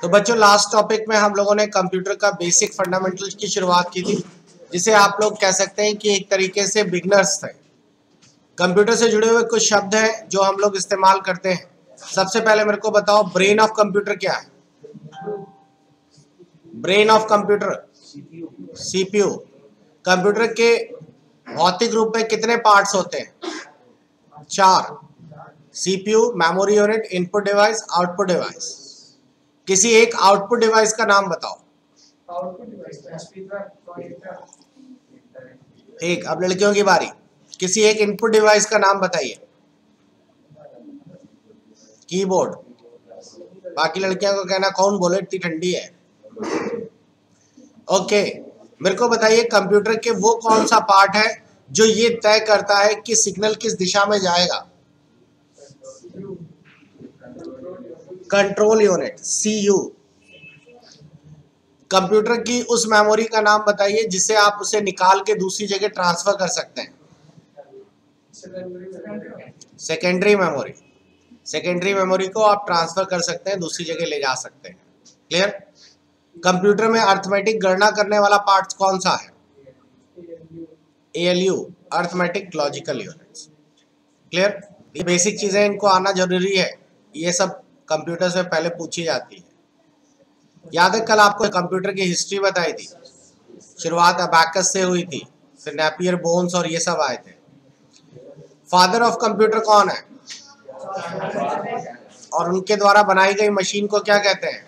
तो बच्चों last topic में हम लोगों ने कंप्यूटर का बेसिक फंडामेंटल्स की शुरुआत की थी, जिसे आप लोग कह सकते हैं कि एक तरीके से बिगनर्स थे। कंप्यूटर से जुड़े हुए कुछ शब्द हैं जो हम लोग इस्तेमाल करते हैं। सबसे पहले मेरे को बताओ, ब्रेन ऑफ कंप्यूटर क्या है? Brain of computer CPU. Computer के भौतिक रूप में कितने पार्ट्स होते हैं? 4। CPU, memory unit, input device, output device. किसी एक आउटपुट डिवाइस का नाम बताओ। ठीक, अब लड़कियों की बारी। किसी एक इनपुट डिवाइस का नाम बताइए। कीबोर्ड। बाकी लड़कियों को कहना कौन बोले इतनी ठंडी है। ओके, मेरे को बताइए कंप्यूटर के वो कौन सा पार्ट है जो ये तय करता है कि सिग्नल किस दिशा में जाएगा? Control unit, CU. कंप्यूटर की उस मेमोरी का नाम बताइए जिससे आप उसे निकाल के दूसरी जगह ट्रांसफर कर सकते हैं। Secondary memory. सेकेंडरी मेमोरी को आप ट्रांसफर कर सकते हैं, दूसरी जगह ले जा सकते हैं। क्लियर? कंप्यूटर में अर्थमेटिक गणना करने वाला पार्ट कौन सा है? ALU, arithmetic logical units. Clear? ये बेसिक चीजें इनको आना जरूरी है, ये सब कंप्यूटर से पहले पूछी जाती है। याद है कल आपको कंप्यूटर की हिस्ट्री बताई थी, शुरुआत अबैकस से हुई थी, फिर नेपियर बोन्स और ये सब आए थे। फादर ऑफ कंप्यूटर कौन है? और उनके द्वारा बनाई गई मशीन को क्या कहते हैं?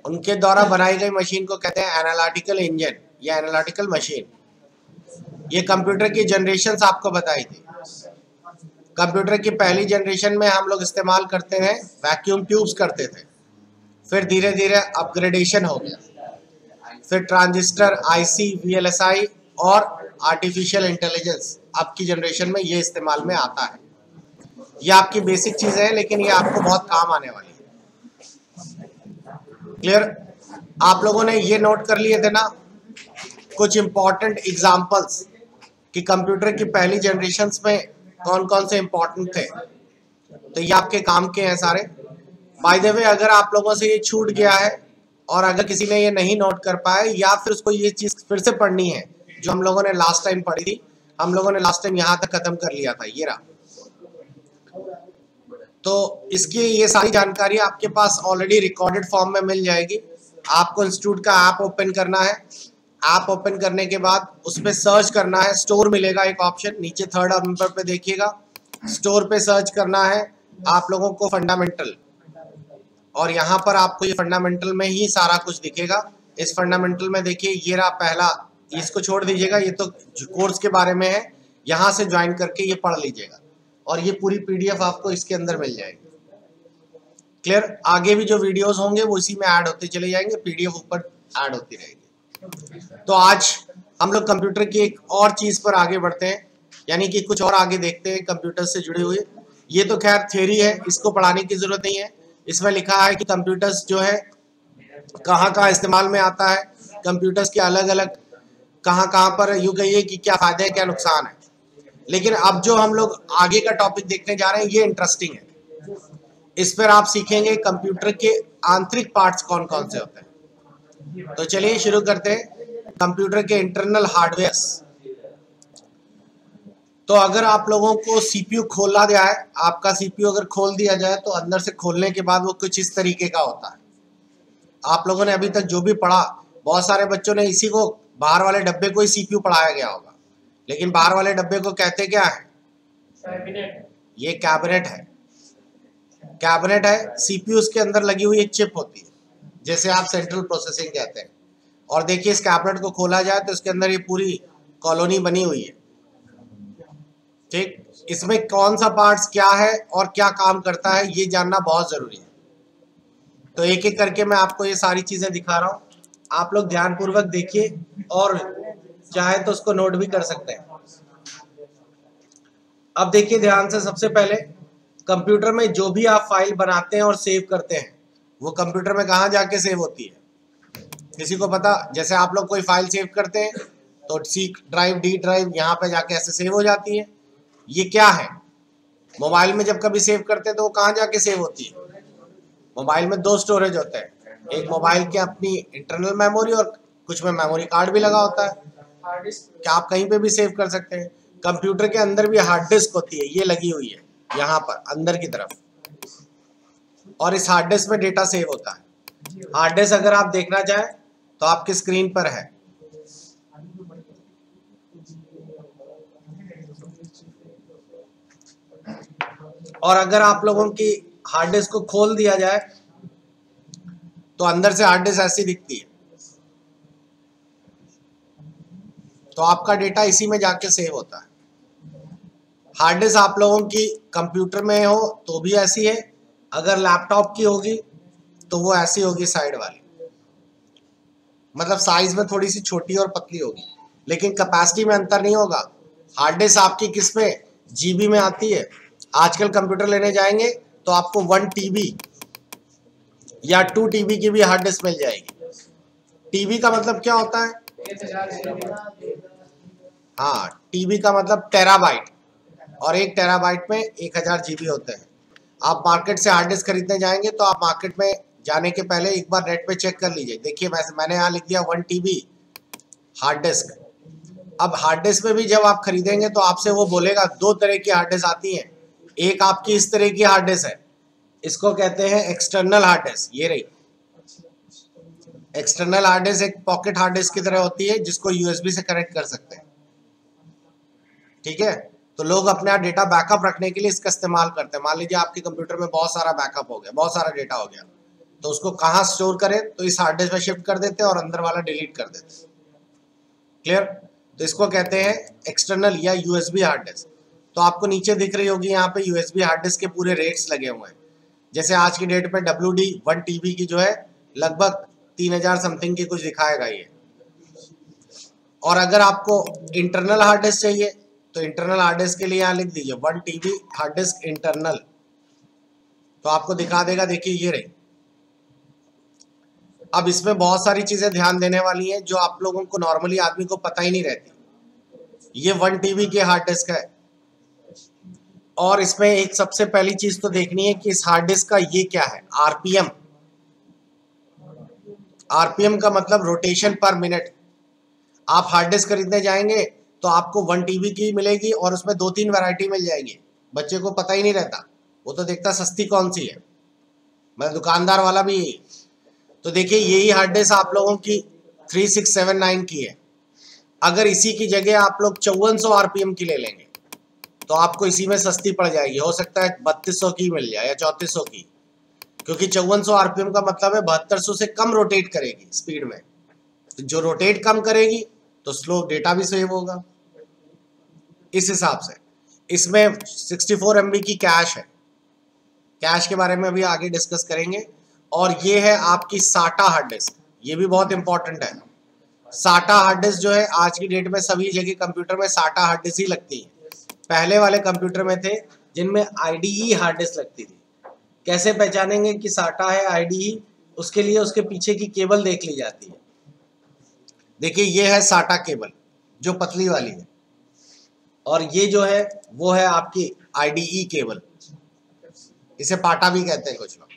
उनके द्वारा बनाई गई मशीन को कहते हैं एनालिटिकल इंजन या एनालिटिकल मशीन। ये कंप्यूटर की जनरेशंस आपको बताई थी। कंप्यूटर की पहली जनरेशन में हम लोग इस्तेमाल करते हैं वैक्यूम ट्यूब्स करते थे, फिर धीरे धीरे अपग्रेडेशन हो गया, फिर ट्रांजिस्टर, IC, VLSI और आर्टिफिशियल इंटेलिजेंस अब की जनरेशन में ये इस्तेमाल में आता है। ये आपकी बेसिक चीज़ें हैं, लेकिन ये आपको बहुत काम आने वाली है। क्लियर? आप लोगों ने ये नोट कर लिए थे ना कुछ इंपॉर्टेंट एग्जाम्पल्स कि कंप्यूटर की पहली जनरेशन्स में कौन कौन से इंपॉर्टेंट थे? तो ये आपके काम के हैं सारे। बाय द वे, अगर आप लोगों से ये छूट गया है और अगर किसी ने ये नहीं नोट कर पाया या फिर उसको ये चीज़ फिर से पढ़नी है जो हम लोगों ने लास्ट टाइम पढ़ी थी, हम लोगों ने लास्ट टाइम यहाँ तक खत्म कर लिया था, ये रहा। तो इसकी ये सारी जानकारी आपके पास ऑलरेडी रिकॉर्डेड फॉर्म में मिल जाएगी। आपको इंस्टीट्यूट का ऐप ओपन करना है। ऐप ओपन करने के बाद उस पर सर्च करना है, स्टोर मिलेगा एक ऑप्शन नीचे 3rd नंबर पे देखिएगा, स्टोर पे सर्च करना है आप लोगों को फंडामेंटल, और यहाँ पर आपको ये फंडामेंटल में ही सारा कुछ दिखेगा। इस फंडामेंटल में देखिए ये रहा पहला, इसको छोड़ दीजिएगा, ये तो कोर्स के बारे में है, यहाँ से ज्वाइन करके ये पढ़ लीजिएगा और ये पूरी PDF आपको इसके अंदर मिल जाएगी। क्लियर? आगे भी जो वीडियोस होंगे वो इसी में ऐड होते चले जाएंगे, PDF ऊपर ऐड होती रहेगी। तो आज हम लोग कंप्यूटर की एक और चीज पर आगे बढ़ते हैं, यानी कि कुछ और आगे देखते हैं कंप्यूटर से जुड़े हुए। ये तो खैर थ्योरी है, इसको पढ़ाने की जरूरत नहीं है। इसमें लिखा है कि कंप्यूटर्स जो है कहाँ कहाँ इस्तेमाल में आता है, कंप्यूटर्स के अलग अलग कहाँ पर यूँ कहिए कि क्या फायदे हैं क्या नुकसान है। लेकिन अब जो हम लोग आगे का टॉपिक देखने जा रहे हैं ये इंटरेस्टिंग है। इस पर आप सीखेंगे कंप्यूटर के आंतरिक पार्ट्स कौन कौन से होते हैं। तो चलिए शुरू करते हैं कंप्यूटर के इंटरनल हार्डवेयर्स। तो अगर आप लोगों को CPU खोला जाए, आपका CPU अगर खोल दिया जाए तो अंदर से खोलने के बाद वो कुछ इस तरीके का होता है। आप लोगों ने अभी तक जो भी पढ़ा, बहुत सारे बच्चों ने इसी को बाहर वाले डब्बे को ही CPU पढ़ाया गया होगा, लेकिन बाहर वाले डब्बे को कहते क्या है? ये कैबिनेट है। कैबिनेट है, CPU उसके अंदर लगी हुई एक चिप होती है, जैसे आप सेंट्रल प्रोसेसिंग कहते हैं। और देखिए इस कैबिनेट को खोला जाए तो इसके अंदर ये पूरी कॉलोनी बनी हुई है। ठीक, इसमें कौन सा पार्ट्स क्या है और क्या काम करता है ये जानना बहुत जरूरी है। तो एक एक करके मैं आपको ये सारी चीजें दिखा रहा हूँ, आप लोग ध्यानपूर्वक देखिए और चाहे तो उसको नोट भी कर सकते हैं। अब देखिए ध्यान से, सबसे पहले कंप्यूटर में जो भी आप फाइल बनाते हैं और सेव करते हैं वो कंप्यूटर में कहाँ जाके सेव होती है? किसी को पता? जैसे आप लोग कोई फाइल सेव करते हैं तो C ड्राइव, D ड्राइव, यहाँ पे जाके ऐसे सेव हो जाती है। ये क्या है? मोबाइल में जब कभी सेव करते हैं तो वो कहाँ जाके सेव होती है? मोबाइल में दो स्टोरेज होते हैं, एक मोबाइल की अपनी इंटरनल मेमोरी और कुछ में मेमोरी कार्ड भी लगा होता है, क्या आप कहीं पे भी सेव कर सकते हैं। कंप्यूटर के अंदर भी हार्ड डिस्क होती है, ये लगी हुई है यहाँ पर अंदर की तरफ, और इस हार्ड डिस्क में डेटा सेव होता है। हार्ड डिस्क अगर आप देखना चाहें तो आपकी स्क्रीन पर है। और अगर आप लोगों की हार्ड डिस्क को खोल दिया जाए तो अंदर से हार्ड डिस्क ऐसी दिखती है, तो आपका डेटा इसी में जाके सेव होता है। हार्ड डिस्क आप लोगों की कंप्यूटर में हो तो भी ऐसी है, अगर लैपटॉप की होगी तो वो ऐसी होगी साइड वाली, मतलब साइज में थोड़ी सी छोटी और पतली होगी, लेकिन कैपेसिटी में अंतर नहीं होगा। हार्ड डिस्क आपकी किस में जीबी में आती है। आजकल कंप्यूटर लेने जाएंगे तो आपको 1 TB या 2 TB की भी हार्ड डिस्क मिल जाएगी। टीबी का मतलब क्या होता है? हाँ, टीबी का मतलब टेराबाइट, और 1 टेराबाइट में 1000 GB होते हैं। आप मार्केट से हार्ड डिस्क खरीदने जाएंगे तो आप मार्केट में जाने के पहले एक बार नेट पे चेक कर लीजिए। देखिए मैंने यहाँ लिख दिया 1 TB हार्ड डिस्क। अब हार्ड डिस्क में भी जब आप खरीदेंगे तो आपसे वो बोलेगा 2 तरह की हार्ड डिस्क आती हैं। एक आपकी इस तरह की हार्ड डिस्क है, इसको कहते हैं एक्सटर्नल हार्ड डिस्क। ये रही एक्सटर्नल हार्ड डिस्क, एक पॉकेट हार्ड डिस्क की तरह होती है जिसको यूएसबी से कनेक्ट कर सकते हैं। ठीक है, तो लोग अपना डेटा बैकअप रखने के लिए इसका इस्तेमाल करते हैं। मान लीजिए आपके कंप्यूटर में बहुत सारा बैकअप हो गया, बहुत सारा डेटा हो गया, तो उसको कहाँ स्टोर करें? तो इस हार्ड डिस्क में शिफ्ट कर देते हैं और अंदर वाला डिलीट कर देते हैं। क्लियर? तो इसको कहते हैं एक्सटर्नल या यूएसबी हार्ड डिस्क। तो आपको नीचे दिख रही होगी यहाँ पे यूएसबी हार्ड डिस्क के पूरे रेट्स लगे हुए हैं। जैसे आज की डेट में WD 1 TB की जो है लगभग 3000 समथिंग की कुछ दिखाएगा ये। और अगर आपको इंटरनल हार्ड डिस्क चाहिए तो इंटरनल हार्ड डिस्क के लिए यहाँ लिख दीजिए 1 TB हार्ड डिस्क इंटरनल, तो आपको दिखा देगा। देखिए ये रही। अब इसमें बहुत सारी चीजें ध्यान देने वाली हैं जो आप लोगों को नॉर्मली आदमी को पता ही नहीं रहती। ये 1 TB की हार्ड डिस्क है, और इसमें एक सबसे पहली चीज तो देखनी है कि इस हार्ड डिस्क का ये क्या है, आरपीएम। आरपीएम का मतलब रोटेशन पर मिनट। आप हार्ड डिस्क खरीदने जाएंगे तो आपको 1 TB की मिलेगी और उसमें 2-3 वैरायटी मिल जाएंगी। बच्चे को पता ही नहीं रहता, वो तो देखता सस्ती कौन सी है, मैं दुकानदार वाला भी यही। तो देखिए यही हार्ड डिस्क आप लोगों की 3679 की है। अगर इसी की जगह आप लोग 5400 RPM की ले लेंगे तो आपको इसी में सस्ती पड़ जाएगी। हो सकता है 3200 की मिल जाए या 3400 की, क्योंकि 5400 RPM का मतलब है 7200 से कम रोटेट करेगी स्पीड में। तो जो रोटेट कम करेगी तो स्लो डेटा भी सेव होगा। इस हिसाब से इसमें 64 MB की कैश है। कैश के बारे में अभी आगे डिस्कस करेंगे। और ये है आपकी साटा हार्ड डिस्क, ये भी बहुत इंपॉर्टेंट है। साटा हार्ड डिस्क जो है आज की डेट में सभी जगह कंप्यूटर में साटा हार्ड डिस्क ही लगती है। पहले वाले कंप्यूटर में थे जिनमें IDE हार्ड डिस्क लगती थी। कैसे पहचानेंगे कि साटा है IDE? उसके लिए उसके पीछे की केबल देख ली जाती है। देखिए ये है साटा केबल जो पतली वाली है, और ये जो है वो है आपकी IDE केबल, इसे पाटा भी कहते हैं कुछ लोग।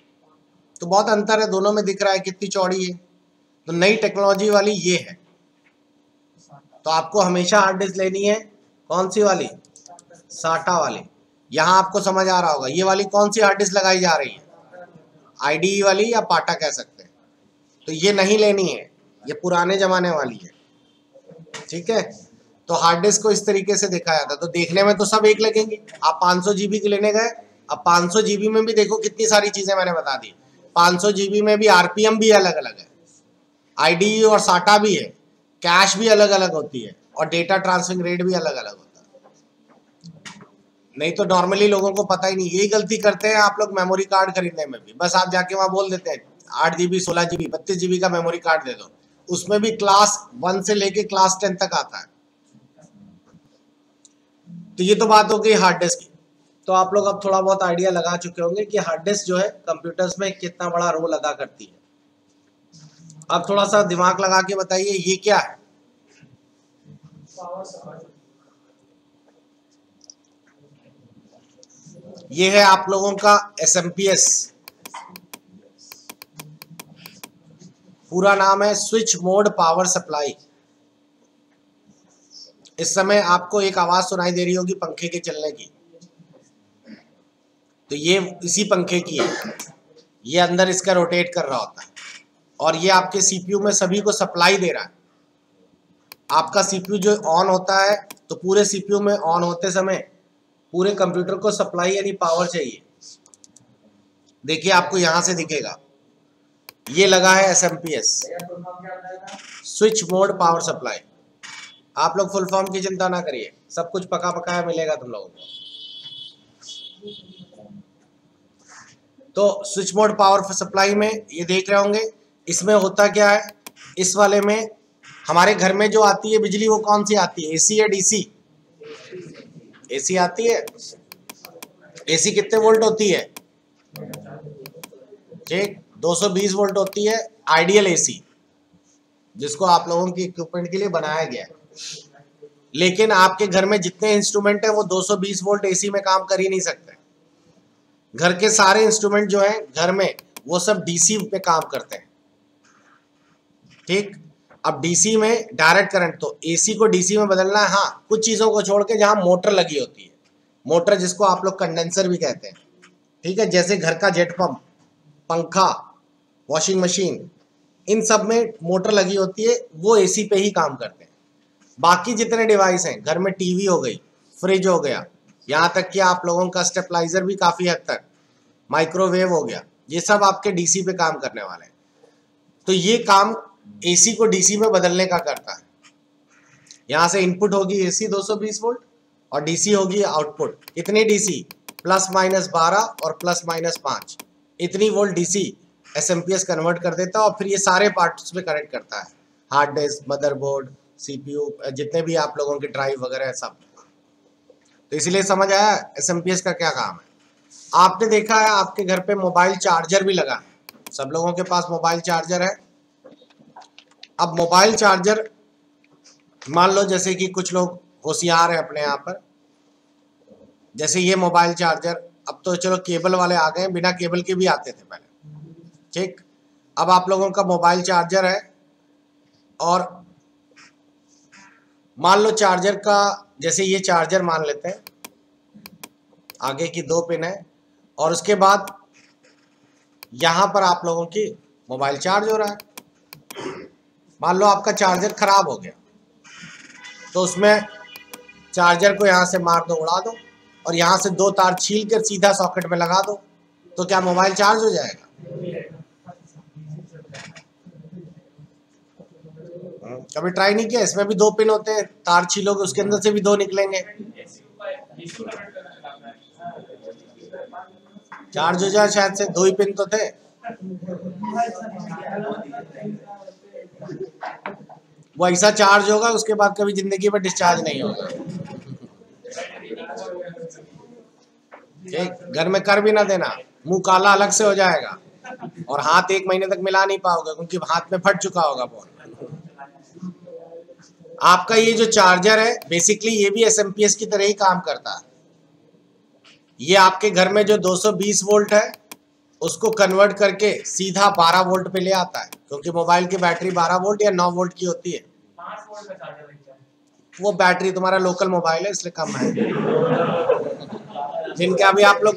तो बहुत अंतर है दोनों में, दिख रहा है कितनी चौड़ी है। तो नई टेक्नोलॉजी वाली ये है। तो आपको हमेशा हार्ड डिस्क लेनी है कौन सी वाली? साटा वाली। यहाँ आपको समझ आ रहा होगा ये वाली कौन सी हार्ड डिस्क लगाई जा रही है, IDE वाली या पाटा कह सकते हैं। तो ये नहीं लेनी है, ये पुराने जमाने वाली है। ठीक है, तो हार्ड डिस्क को इस तरीके से देखा जाता है। तो देखने में तो सब एक लगेंगे। आप 500 GB की लेने गए, अब 500 GB में भी देखो कितनी सारी चीजें मैंने बता दी। 500 GB में भी RPM भी अलग अलग है, IDE और साटा भी है, कैश भी अलग अलग होती है, और डेटा ट्रांसफरिंग रेट भी अलग अलग होता है। नहीं तो नॉर्मली लोगों को पता ही नहीं। यही गलती करते हैं आप लोग मेमोरी कार्ड खरीदने में भी। बस आप जाके वहां बोल देते हैं 8 GB 16 GB 32 GB का मेमोरी कार्ड दे दो, उसमें भी क्लास 1 से लेके क्लास 10 तक आता है। तो ये तो बात हो गई हार्ड डिस्क की। तो आप लोग अब थोड़ा बहुत आइडिया लगा चुके होंगे कि हार्ड डिस्क जो है कंप्यूटर्स में कितना बड़ा रोल अदा करती है। अब थोड़ा सा दिमाग लगा के बताइए ये क्या है? ये है आप लोगों का SMPS, पूरा नाम है स्विच मोड पावर सप्लाई। इस समय आपको एक आवाज सुनाई दे रही होगी पंखे के चलने की, तो ये इसी पंखे की है। ये अंदर इसका रोटेट कर रहा होता है और ये आपके सीपीयू में सभी को सप्लाई दे रहा है। आपका सीपीयू जो ऑन होता है तो पूरे सीपीयू में ऑन होते समय पूरे कंप्यूटर को सप्लाई यानी पावर चाहिए। देखिए आपको यहां से दिखेगा, ये लगा है SMPS, switch mode power supply. आप लोग फुल फॉर्म की चिंता ना करिए, सब कुछ पका पकाया मिलेगा तुम लोगों को। तो स्विच मोड पावर सप्लाई में ये देख रहे होंगे, इसमें होता क्या है, इस वाले में हमारे घर में जो आती है बिजली वो कौन सी आती है, AC या DC? AC आती है। AC कितने वोल्ट होती है? ठीक, 220 वोल्ट होती है आइडियल AC, जिसको आप लोगों की इक्विपमेंट के लिए बनाया गया है। लेकिन आपके घर में जितने इंस्ट्रूमेंट है वो 220 वोल्ट AC में काम कर ही नहीं सकते। घर के सारे इंस्ट्रूमेंट जो है घर में वो सब DC पे काम करते हैं। ठीक, अब DC में डायरेक्ट करंट, तो AC को DC में बदलना है। हाँ, कुछ चीज़ों को छोड़ के जहाँ मोटर लगी होती है, मोटर जिसको आप लोग कंडेंसर भी कहते हैं, ठीक है, जैसे घर का जेट पंप, पंखा, वॉशिंग मशीन, इन सब में मोटर लगी होती है, वो AC पे ही काम करते हैं। बाकी जितने डिवाइस हैं घर में, टीवी हो गई, फ्रिज हो गया, यहाँ तक कि आप लोगों का स्टेबलाइजर भी काफ़ी हद तक, माइक्रोवेव हो गया, ये सब आपके DC पे काम करने वाले हैं। तो ये काम AC को DC में बदलने का करता है। यहाँ से इनपुट होगी AC 220 वोल्ट और DC होगी आउटपुट। कितनी DC? ±12 और ±5, इतनी वोल्ट DC SMPS कन्वर्ट कर देता है और फिर ये सारे पार्ट्स पे कनेक्ट करता है, हार्ड डिस्क, मदरबोर्ड, CPU, जितने भी आप लोगों के ड्राइव वगैरह सब। तो इसलिए समझ आया SMPS का क्या काम है। आपने देखा है आपके घर पे मोबाइल चार्जर भी लगा है, सब लोगों के पास मोबाइल चार्जर है। अब मोबाइल चार्जर, मान लो जैसे कि कुछ लोग होशियार हैं अपने यहाँ पर, जैसे ये मोबाइल चार्जर, अब तो चलो केबल वाले आ गए, बिना केबल के भी आते थे पहले। ठीक, अब आप लोगों का मोबाइल चार्जर है और मान लो चार्जर का, जैसे ये चार्जर मान लेते हैं, आगे की 2 पिन है और उसके बाद यहाँ पर आप लोगों की मोबाइल चार्ज हो रहा है। मान लो आपका चार्जर खराब हो गया, तो उसमें चार्जर को यहाँ से मार दो, उड़ा दो, और यहाँ से 2 तार छील कर सीधा सॉकेट में लगा दो, तो क्या मोबाइल चार्ज हो जाएगा? कभी ट्राई नहीं किया? इसमें भी 2 पिन होते हैं, तार छीलोगे उसके अंदर से भी 2 निकलेंगे, चार्ज हो जाए शायद से। 2 ही पिन तो थे। वो ऐसा चार्ज होगा उसके बाद कभी जिंदगी में डिस्चार्ज नहीं होगा। ठीक, घर में कर भी ना देना, मुंह काला अलग से हो जाएगा और हाथ 1 महीने तक मिला नहीं पाओगे क्योंकि हाथ में फट चुका होगा फोन। आपका ये जो चार्जर है बेसिकली ये भी SMPS की तरह ही काम करता है। ये आपके घर में जो 220 वोल्ट है उसको कन्वर्ट करके सीधा 12 वोल्ट पे ले आता है, क्योंकि मोबाइल की बैटरी 12 वोल्ट या 9 वोल्ट की होती है। 5 वोल्ट का चार्जर लग जाए। वो बैटरी तुम्हारा लोकल मोबाइल है इसलिए कम है। जिनके अभी आप लोग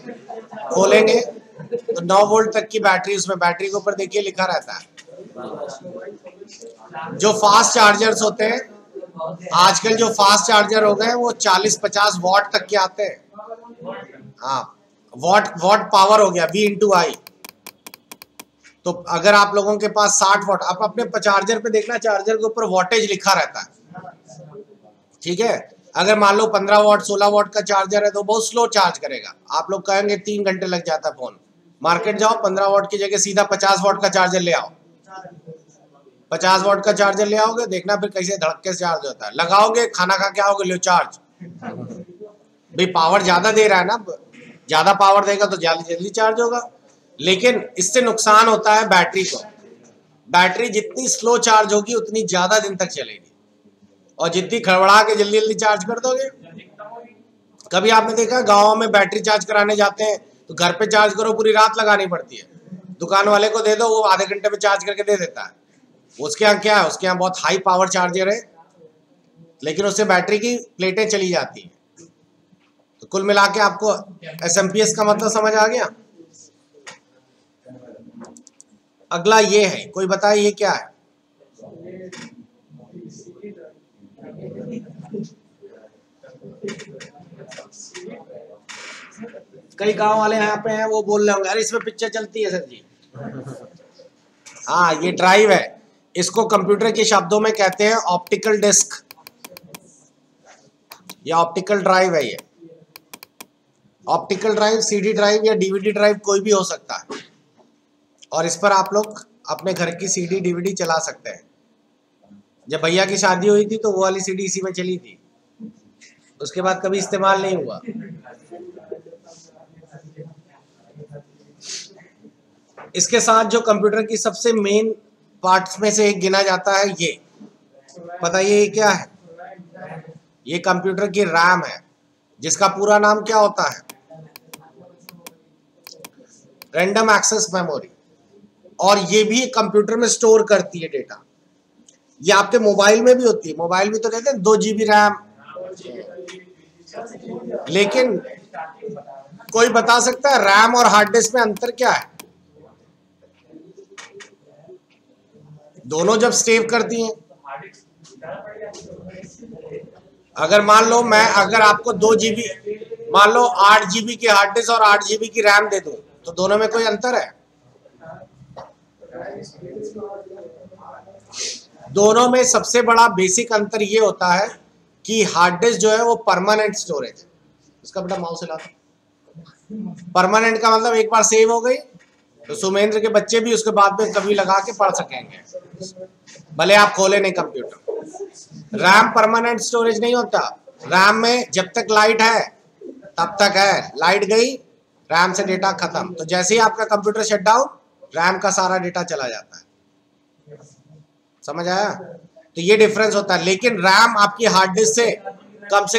खोलेंगे तो 9 वोल्ट तक की बैटरी, उसमें बैटरी के ऊपर देखिए लिखा रहता है। जो फास्ट चार्जर्स होते हैं आजकल, जो फास्ट चार्जर हो गए वो 40-50 वॉट तक के आते हैं। हाँ, वॉट पावर हो गया V/I। तो अगर आप लोगों के पास 60 वॉट, आप अपने चार्जर पे देखना, चार्जर के ऊपर वॉटेज लिखा रहता है। ठीक है, अगर मान लो 15 वॉट 16 वॉट का चार्जर है तो बहुत स्लो चार्ज करेगा। आप लोग कहेंगे 3 घंटे लग जाता है फोन। मार्केट जाओ, 15 वॉट की जगह सीधा 50 वॉट का चार्जर ले आओ। 50 वॉट का चार्जर ले आओगे, देखना फिर कैसे धड़के से चार्ज होता है। लगाओगे, खाना खा के आओगे, लो चार्ज। भाई पावर ज्यादा दे रहा है ना, ज्यादा पावर देगा तो जल्दी चार्ज होगा। लेकिन इससे नुकसान होता है बैटरी को। बैटरी जितनी स्लो चार्ज होगी उतनी ज्यादा दिन तक चलेगी, और जितनी खड़बड़ा के जल्दी जल्दी चार्ज कर दोगे। कभी आपने देखा गाँव में बैटरी चार्ज कराने जाते हैं तो घर पे चार्ज करो, पूरी रात लगानी पड़ती है। दुकान वाले को दे दो, वो आधे घंटे में चार्ज करके दे देता है। उसके यहाँ क्या है, उसके यहाँ बहुत हाई पावर चार्जर है, लेकिन उससे बैटरी की प्लेटें चली जाती हैं। तो कुल मिला के आपको SMPS का मतलब समझ आ गया। अगला ये है, कोई बताए ये क्या है? कई गांव वाले यहाँ पे हैं, वो बोल रहे होंगे अरे इसमें पिक्चर चलती है सर जी। हाँ, ये ड्राइव है। इसको कंप्यूटर के शब्दों में कहते हैं ऑप्टिकल डिस्क या ऑप्टिकल ड्राइव है। ये ऑप्टिकल ड्राइव CD ड्राइव या DVD ड्राइव कोई भी हो सकता है, और इस पर आप लोग अपने घर की CD DVD चला सकते हैं। जब भैया की शादी हुई थी तो वो वाली CD इसी में चली थी, उसके बाद कभी इस्तेमाल नहीं हुआ। इसके साथ जो कंप्यूटर की सबसे मेन पार्ट्स में से एक गिना जाता है, ये बताइए ये क्या है? ये कंप्यूटर की रैम है, जिसका पूरा नाम क्या होता है? Random access memory. और ये भी कंप्यूटर में स्टोर करती है डेटा। ये आपके मोबाइल में भी होती है, मोबाइल भी तो कहते हैं 2 GB रैम। लेकिन कोई बता सकता है रैम और हार्ड डिस्क में अंतर क्या है? दोनों जब सेव करती हैं, अगर मान लो मैं अगर आपको 2 GB, मान लो 8 GB की हार्ड डिस्क और 8 GB की रैम दे दूं, तो दोनों में कोई अंतर है? दोनों में सबसे बड़ा बेसिक अंतर ये होता है कि हार्ड डिस्क जो है वो परमानेंट स्टोरेज है। उसका बेटा माउस हिला दो। परमानेंट का मतलब एक बार सेव हो गई तो सुमेंद्र के बच्चे भी उसके बाद में कभी लगा के पढ़ सकेंगे, भले आप खोले नहीं कंप्यूटर। रैम परमानेंट स्टोरेज नहीं होता। रैम में जब तक लाइट है तब तक है, लाइट गई रैम से डेटा खत्म। तो जैसे ही आपका कंप्यूटर शट डाउन, रैम का सारा डेटा चला जाता है। समझ आया? तो ये डिफरेंस होता है। लेकिन रैम आपकी हार्ड डिस्क से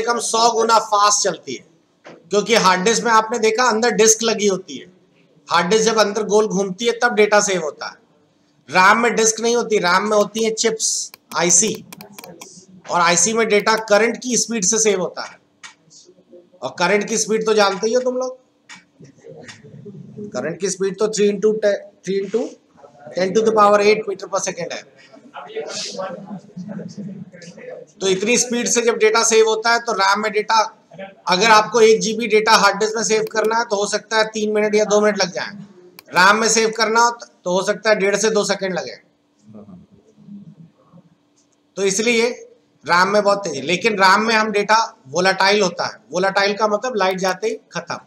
कम 100 गुना फास्ट चलती है, क्योंकि हार्ड डिस्क में आपने देखा अंदर डिस्क लगी होती है। हार्ड डिस्क जब अंदर गोल घूमती है तब डेटा सेव होता है। रैम में डिस्क नहीं होती, रैम में होती है चिप्स, IC, और IC में डेटा करंट की स्पीड से सेव होता है। और करंट की स्पीड तो जानते ही हो तुम लोग, करंट की स्पीड तो 3 into 10 to the power 8 metre पर सेकेंड है। तो इतनी स्पीड से जब डेटा सेव होता है तो रैम में डेटा, अगर आपको 1 GB डेटा हार्ड डिस्क में सेव करना है तो हो सकता है 3 मिनट या 2 मिनट लग जाए। रैम में सेव करना हो तो हो सकता है 1.5 से 2 सेकेंड लगे। तो इसलिए रैम में बहुत तेजी। लेकिन रैम में हम डेटा वोलाटाइल होता है। वोलाटाइल का मतलब लाइट जाते ही खत्म।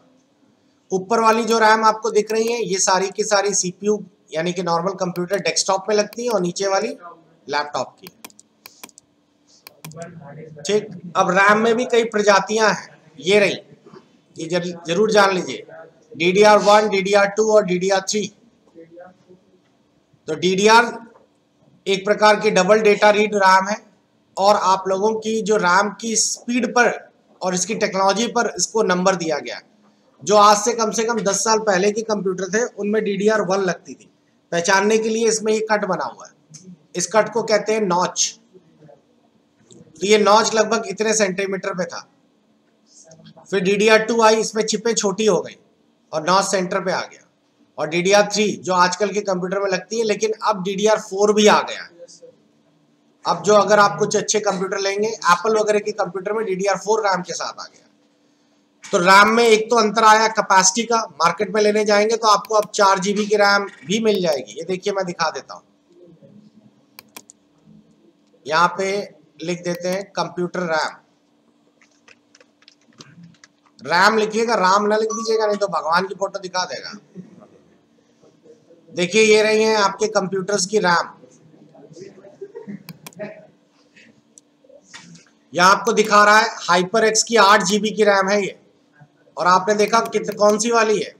ऊपर वाली जो रैम आपको दिख रही है ये सारी की सारी CPU यानी कि नॉर्मल कंप्यूटर डेस्कटॉप में लगती है, और नीचे वाली लैपटॉप की। ठीक, अब रैम में भी कई प्रजातियां हैं। ये रही, ये जरूर जान लीजिए, DDR1, DDR2 और DDR3। तो DDR एक प्रकार की डबल डेटा रीड रैम है, और आप लोगों की जो रैम की स्पीड पर और इसकी टेक्नोलॉजी पर इसको नंबर दिया गया। जो आज से कम 10 साल पहले के कंप्यूटर थे उनमें DDR1 लगती थी। पहचानने के लिए इसमें ये कट बना हुआ है, इस कट को कहते हैं नॉच। तो ये नॉच लगभग इतने सेंटीमीटर पे था। फिर DDR2 आई, इसमें चिपें छोटी हो गई और नॉच सेंटर पे आ गया। और DDR3 जो आजकल के कंप्यूटर में लगती है, लेकिन अब DDR4 भी आ गया। अब जो अगर आप कुछ अच्छे कंप्यूटर लेंगे, एप्पल वगैरह के कंप्यूटर में DDR4 रैम के साथ आ गया। तो रैम में एक तो अंतर आया कैपेसिटी का। मार्केट में लेने जाएंगे तो आपको अब 4 GB की रैम भी मिल जाएगी। ये देखिए मैं दिखा देता हूं, यहाँ पे लिख देते हैं कंप्यूटर रैम। रैम लिखिएगा, राम ना लिख दीजिएगा, नहीं तो भगवान की फोटो दिखा देगा। देखिए ये रही हैं आपके कंप्यूटर्स की रैम। यहाँ आपको दिखा रहा है HyperX की 8 GB की रैम है ये। और आपने देखा कौन सी वाली है?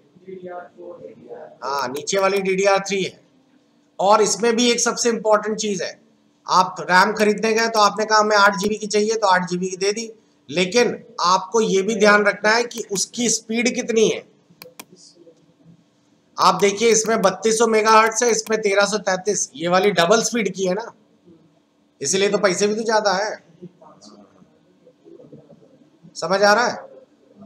हाँ, नीचे वाली DDR3 है। और इसमें भी एक सबसे इंपॉर्टेंट चीज है, आप रैम खरीदने गए तो आपने कहा हमें 8 GB की चाहिए तो 8 GB की दे दी, लेकिन आपको ये भी ध्यान रखना है कि उसकी स्पीड कितनी है। आप देखिए इसमें 3200 मेगाहर्ट्ज है, इसमें 1333, ये वाली डबल स्पीड की है ना, इसीलिए तो पैसे भी तो ज्यादा है। समझ आ रहा है?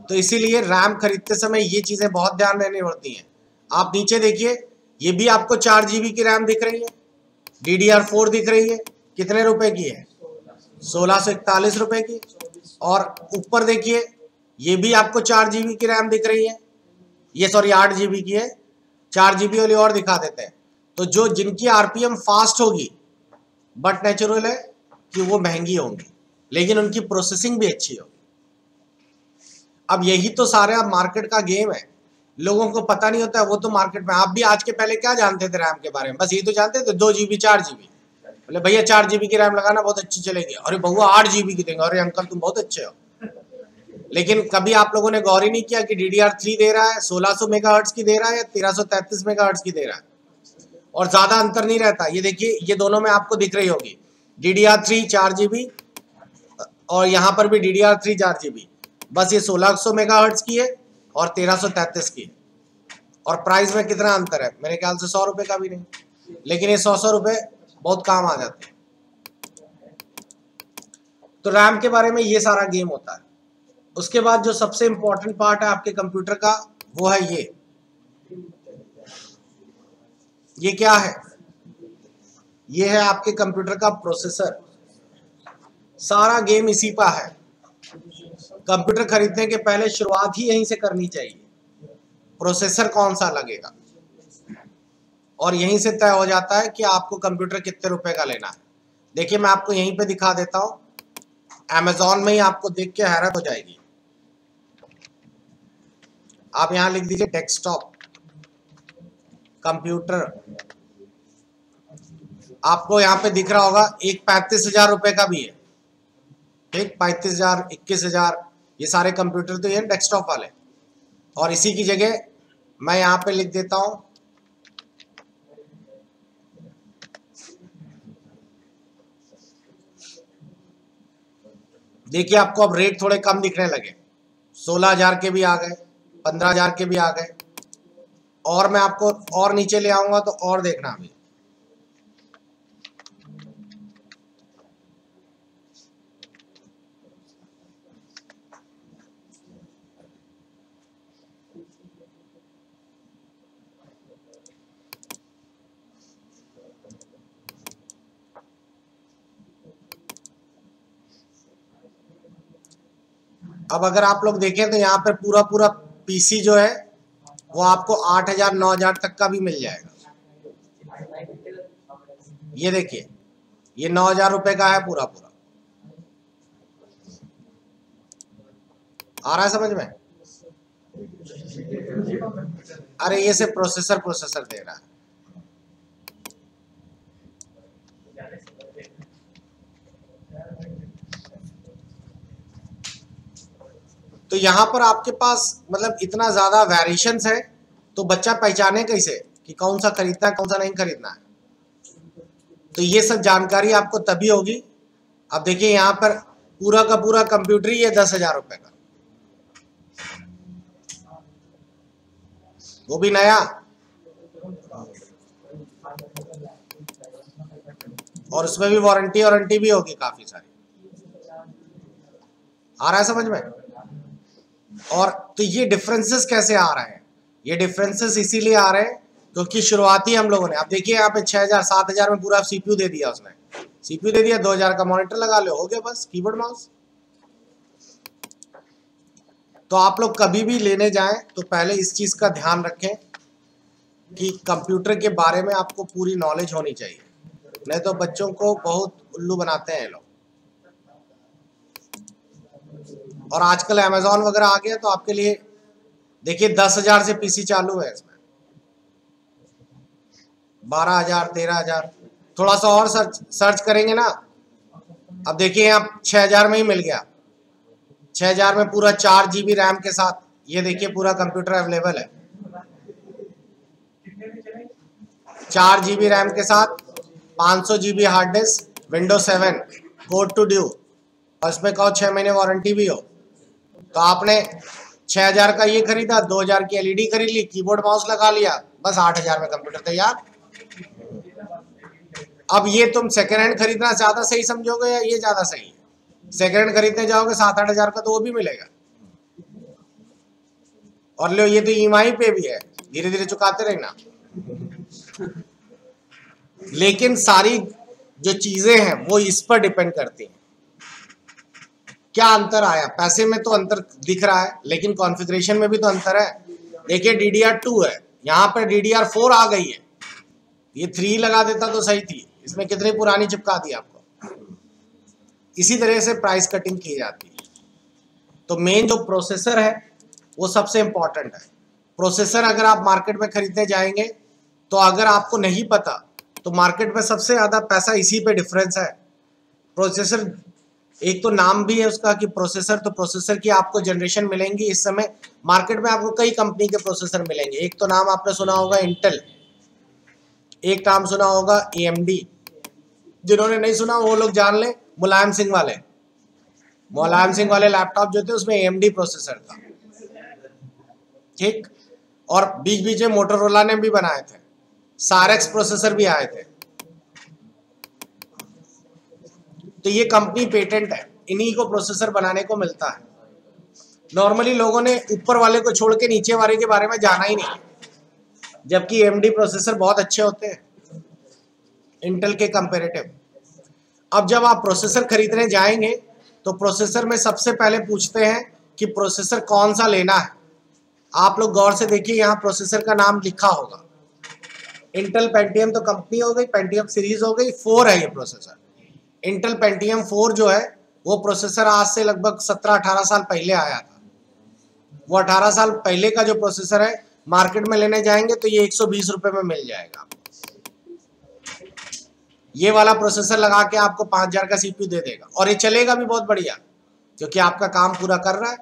तो इसीलिए रैम खरीदते समय ये चीजें बहुत ध्यान देनी पड़ती हैं। आप नीचे देखिए, ये भी आपको 4 GB की रैम दिख रही है, DDR4 दिख रही है, कितने रुपए की है? 1641 रुपए की। और ऊपर देखिए, ये भी आपको 4 GB की रैम दिख रही है, ये सॉरी 8 GB की है, 4 GB वाली और दिखा देते हैं। तो जो जिनकी RPM फास्ट होगी, बट नेचुरल है कि वो महंगी होंगी, लेकिन उनकी प्रोसेसिंग भी अच्छी होगी। अब यही तो सारा मार्केट का गेम है, लोगों को पता नहीं होता है, वो तो मार्केट में। आप भी आज के पहले क्या जानते थे रैम के बारे में? बस ये तो जानते थे 2 GB 4 GB। बोले भैया 4 GB की रैम लगाना, बहुत अच्छी चलेगी। अरे बहुआ 8 GB की देंगे, अरे अंकल तुम बहुत अच्छे हो। लेकिन कभी आप लोगों ने गौर ही नहीं किया कि DDR3 दे रहा है 1600 मेगाहर्ट्ज की दे रहा है या 1333 मेगाहर्ट्ज की दे रहा है, और ज्यादा अंतर नहीं रहता। ये देखिए, ये दोनों में आपको दिख रही होगी, DDR3 4 GB और यहाँ पर भी DDR3 4 GB। बस ये 1600 मेगाहर्ट्ज की है और 1333 की है, और प्राइस में कितना अंतर है? मेरे ख्याल से 100 रुपए का भी नहीं, लेकिन ये 100 रुपए बहुत काम आ जाते हैं। तो रैम के बारे में ये सारा गेम होता है। उसके बाद जो सबसे इंपॉर्टेंट पार्ट है आपके कंप्यूटर का, वो है ये क्या है? ये है आपके कंप्यूटर का प्रोसेसर। सारा गेम इसी पर है। कंप्यूटर खरीदने के पहले शुरुआत ही यहीं से करनी चाहिए, प्रोसेसर कौन सा लगेगा, और यहीं से तय हो जाता है कि आपको कंप्यूटर कितने रुपए का लेना है। देखिए मैं आपको यहीं पे दिखा देता हूं, Amazon में ही आपको देख के हैरत हो जाएगी। आप यहां लिख दीजिए डेस्कटॉप कंप्यूटर, आपको यहाँ पे दिख रहा होगा एक 35,000 रुपए का भी है, ठीक, 35,000 21,000, ये सारे कंप्यूटर तो ये डेस्कटॉप वाले। और इसी की जगह मैं यहाँ पे लिख देता हूँ देखिए, आपको अब रेट थोड़े कम दिखने लगे, 16,000 के भी आ गए, 15,000 के भी आ गए, और मैं आपको और नीचे ले आऊंगा तो और देखना अभी। अब अगर आप लोग देखें तो यहाँ पर पूरा पूरा पीसी जो है वो आपको 8,000 9,000 तक का भी मिल जाएगा। ये देखिए, ये 9,000 रुपए का है पूरा पूरा। आ रहा है समझ में? अरे ये से प्रोसेसर दे रहा है। तो यहाँ पर आपके पास मतलब इतना ज्यादा वेरिएशंस है, तो बच्चा पहचाने कैसे कि कौन सा खरीदना है कौन सा नहीं खरीदना है? तो ये सब जानकारी आपको तभी होगी। अब देखिए यहाँ पर पूरा का पूरा कंप्यूटर ही है 10,000 रुपए का, वो भी नया, और उसमें भी वारंटी भी होगी काफी सारी। आ रहा है समझ में? और तो ये डिफरेंसेस कैसे आ रहे हैं? ये डिफरेंसेस इसीलिए आ रहे हैं क्योंकि शुरुआती हम लोगों ने, अब देखिए यहाँ पे 6,000 7,000 में पूरा CPU दे दिया उसने, CPU दे दिया, 2,000 का मॉनिटर लगा लो, हो गया बस, कीबोर्ड माउस। तो आप लोग कभी भी लेने जाएं तो पहले इस चीज का ध्यान रखें कि कंप्यूटर के बारे में आपको पूरी नॉलेज होनी चाहिए, नहीं तो बच्चों को बहुत उल्लू बनाते हैं लोग। और आजकल Amazon वगैरह आ गया तो आपके लिए देखिए 10,000 से पीसी चालू है, इसमें 12,000 13,000, थोड़ा सा और सर्च करेंगे ना। अब देखिए यहाँ 6,000 में ही मिल गया, 6,000 में पूरा 4 GB रैम के साथ, ये देखिए पूरा कंप्यूटर अवेलेबल है, 4 GB रैम के साथ, 500 GB hard disk, Windows 7 core two duo, और इसमें कहो 6 महीने वारंटी भी हो। तो आपने 6,000 का ये खरीदा, 2,000 की LED खरीद ली, कीबोर्ड माउस लगा लिया, बस 8,000 में कंप्यूटर तैयार। अब ये तुम सेकेंड हैंड खरीदना ज्यादा सही समझोगे या ये ज्यादा सही है? सेकेंड हैंड खरीदने जाओगे 7-8 हज़ार का तो वो भी मिलेगा, और लो ये तो ईएमआई पे भी है, धीरे धीरे चुकाते रहना। लेकिन सारी जो चीजें हैं वो इस पर डिपेंड करती हैं। क्या अंतर आया? पैसे में तो अंतर दिख रहा है, लेकिन कॉन्फ़िगरेशन में भी तो अंतर है। देखिए DDR2 है, यहाँ पर DDR4 आ गई है। ये 3 लगा देता तो सही थी, इसमें कितनी पुरानी चिपका दी आपको। इसी तरह से प्राइस कटिंग की जाती है। तो मेन जो प्रोसेसर है वो सबसे इंपॉर्टेंट है। प्रोसेसर अगर आप मार्केट में खरीदने जाएंगे तो अगर आपको नहीं पता तो मार्केट में सबसे ज़्यादा पैसा इसी पे डिफरेंस है। प्रोसेसर एक तो नाम भी है उसका कि प्रोसेसर, तो प्रोसेसर की आपको जनरेशन मिलेंगी। इस समय मार्केट में आपको कई कंपनी के प्रोसेसर मिलेंगे। एक तो नाम आपने सुना होगा इंटेल, एक नाम सुना होगा AMD। जिन्होंने नहीं सुना वो लोग जान लें, मुलायम सिंह वाले लैपटॉप जो थे उसमें AMD प्रोसेसर था, ठीक। और बीच बीच में मोटोरोला ने भी बनाए थे, सारेक्स प्रोसेसर भी आए थे। तो ये कंपनी पेटेंट है, इन्हीं को प्रोसेसर बनाने को मिलता है। नॉर्मली लोगों ने ऊपर वाले को छोड़ के नीचे वाले के बारे में जाना ही नहीं, जबकि AMD प्रोसेसर बहुत अच्छे होते हैं इंटेल के कंपैरेटिव। अब जब आप प्रोसेसर खरीदने जाएंगे तो प्रोसेसर में सबसे पहले पूछते हैं कि प्रोसेसर कौन सा लेना है। आप लोग गौर से देखिए, यहाँ प्रोसेसर का नाम लिखा होगा। इंटेल पेंटियम तो कंपनी हो गई, पेंटियम सीरीज हो गई, 4 है ये प्रोसेसर। इंटेल पेंटियम 4 जो है वो प्रोसेसर आज से लगभग 17-18 साल पहले आया था। वो 18 साल पहले का जो प्रोसेसर है मार्केट में लेने जाएंगे तो ये 120 रुपए में मिल जाएगा। ये वाला प्रोसेसर लगा के आपको 5,000 का CPU दे देगा, और ये चलेगा भी बहुत बढ़िया क्योंकि आपका काम पूरा कर रहा है।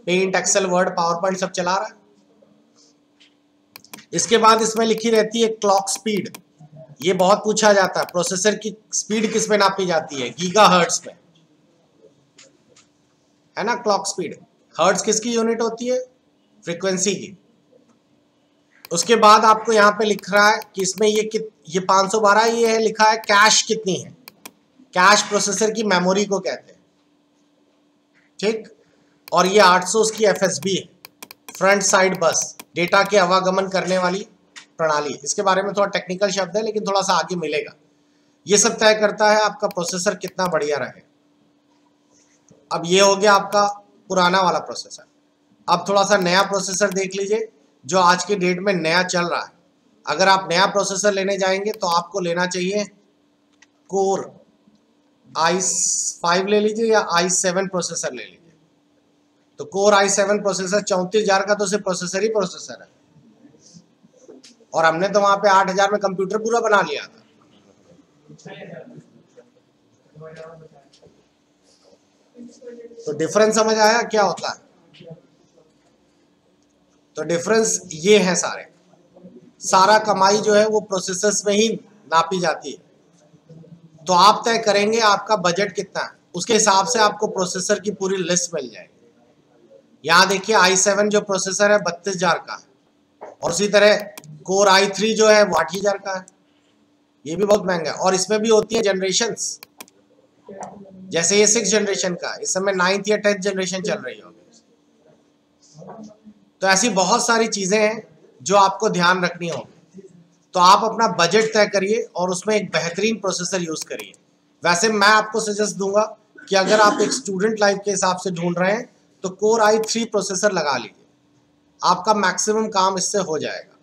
Paint, Excel, Word, PowerPoint सब चला रहा है। इसके बाद इसमें लिखी रहती है क्लॉक स्पीड। ये बहुत पूछा जाता है, प्रोसेसर की स्पीड किस में नापी जाती है? गीगाहर्ट्ज में, है ना। क्लॉक स्पीड, हर्ट्ज किसकी यूनिट होती है? फ्रीक्वेंसी की। उसके बाद आपको यहाँ पे लिख रहा है कि इसमें ये 512 ये है, लिखा है कैश कितनी है। कैश प्रोसेसर की मेमोरी को कहते हैं, ठीक। और ये 800 उसकी FSB है, फ्रंट साइड बस, डेटा के आवागमन करने वाली प्रणाली। इसके बारे में थोड़ा टेक्निकल शब्द है लेकिन थोड़ा सा आगे मिलेगा। ये सब तय करता है आपका प्रोसेसर कितना बढ़िया रहे। अब ये हो गया आपका पुराना वाला प्रोसेसर। अब थोड़ा सा नया प्रोसेसर देख लीजिए जो आज के डेट में नया चल रहा है। अगर आप नया प्रोसेसर लेने जाएंगे तो आपको लेना चाहिए कोर i5 ले लीजिए या i7 प्रोसेसर ले लीजिए। तो कोर i7 प्रोसेसर 34,000 का तो सिर्फ प्रोसेसर ही प्रोसेसर है, और हमने तो वहां पे 8,000 में कंप्यूटर पूरा बना लिया था। तो डिफरेंस समझ आया क्या होता है? तो डिफरेंस ये है, सारा कमाई जो है वो प्रोसेसर्स में ही नापी जाती है। तो आप तय करेंगे आपका बजट कितना है, उसके हिसाब से आपको प्रोसेसर की पूरी लिस्ट मिल जाएगी। यहाँ देखिए i7 जो प्रोसेसर है 32,000 का है, और उसी तरह कोर i3 जो है वो 8,000 का है। ये भी बहुत महंगा है, और इसमें भी होती है जनरेशंस। जैसे ये 6th जनरेशन का, इस समय 9th या 10th जनरेशन चल रही होगी। तो ऐसी बहुत सारी चीजें हैं जो आपको ध्यान रखनी होगी। तो आप अपना बजट तय करिए और उसमें एक बेहतरीन प्रोसेसर यूज करिए। वैसे मैं आपको सजेस्ट दूंगा कि अगर आप एक स्टूडेंट लाइफ के हिसाब से ढूंढ रहे हैं तो कोर i3 प्रोसेसर लगा लीजिए, आपका मैक्सिमम काम इससे हो जाएगा।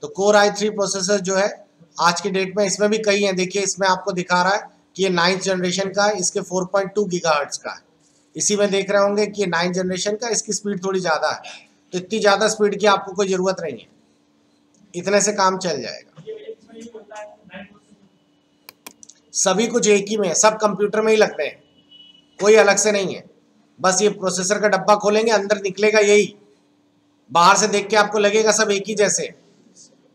तो कोर i3 प्रोसेसर जो है आज की डेट में, इसमें भी कई हैं। देखिए इसमें आपको दिखा रहा है कि ये 9th जनरेशन का है, इसके 4.2 गीगाहर्ट्ज का है। इसी में देख रहे होंगे कि 9th जनरेशन का, इसकी स्पीड थोड़ी ज़्यादा है। तो इतनी ज़्यादा स्पीड की आपको कोई ज़रूरत नहीं है, इतने से काम चल जाएगा। सभी कुछ एक ही में है, सब कंप्यूटर में ही लगते हैं, कोई अलग से नहीं है। बस ये प्रोसेसर का डब्बा खोलेंगे, अंदर निकलेगा यही। बाहर से देख के आपको लगेगा सब एक ही जैसे,